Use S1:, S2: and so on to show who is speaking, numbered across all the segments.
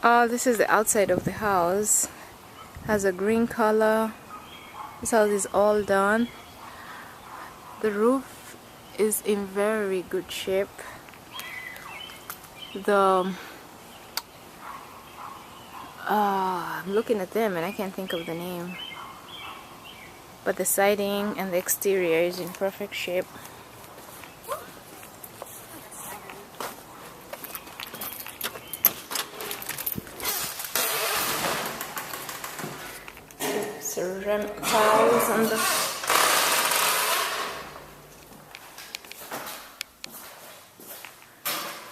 S1: This is the outside of the house. Has a green color. This house is all done. The roof is in very good shape. I'm looking at them and I can't think of the name. But the siding and the exterior is in perfect shape. Ceramic tiles on the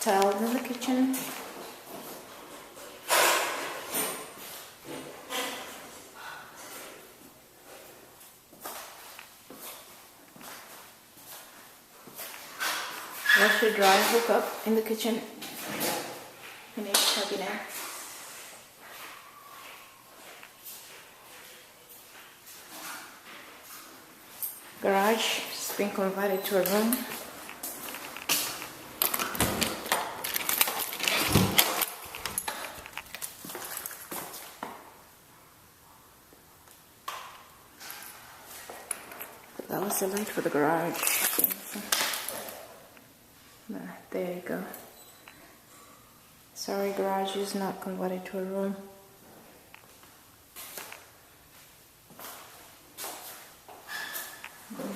S1: tiles in the kitchen. Washer dry hookup in the kitchen. Finished cabinet. Garage has been converted to a room. That was the light for the garage. There you go. Sorry, garage is not converted to a room.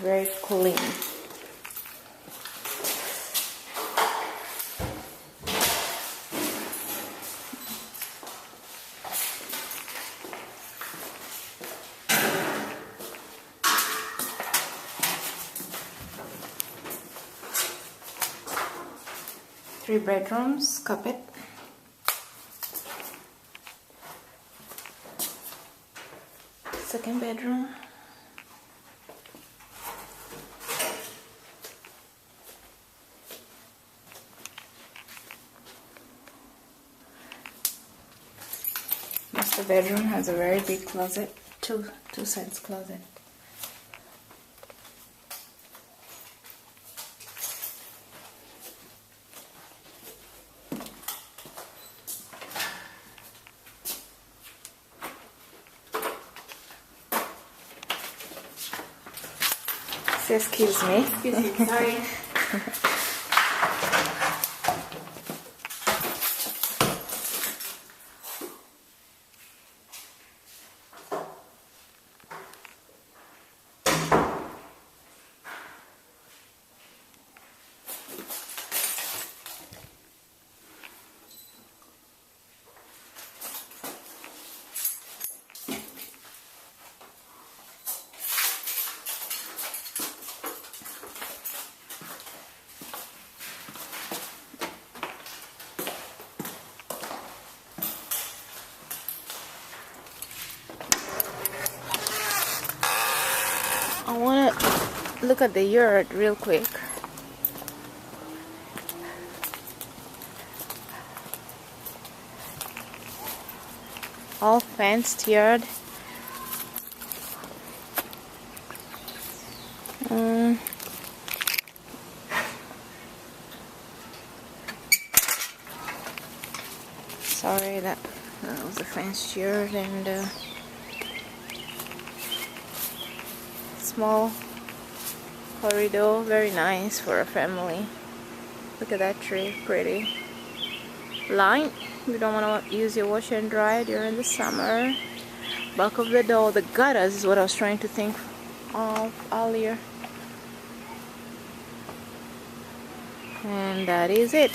S1: Very clean. Three bedrooms, carpet. Second bedroom. Master bedroom has a very big closet, two sides closet. Excuse me.
S2: Excuse me, sorry.
S1: I want to look at the yard real quick. All fenced yard. Sorry, that was a fenced yard and small corridor, very nice for a family. Look at that tree, pretty. Line, you don't want to use your washer and dryer during the summer. Back of the door, the gutters is what I was trying to think of earlier. And that is it.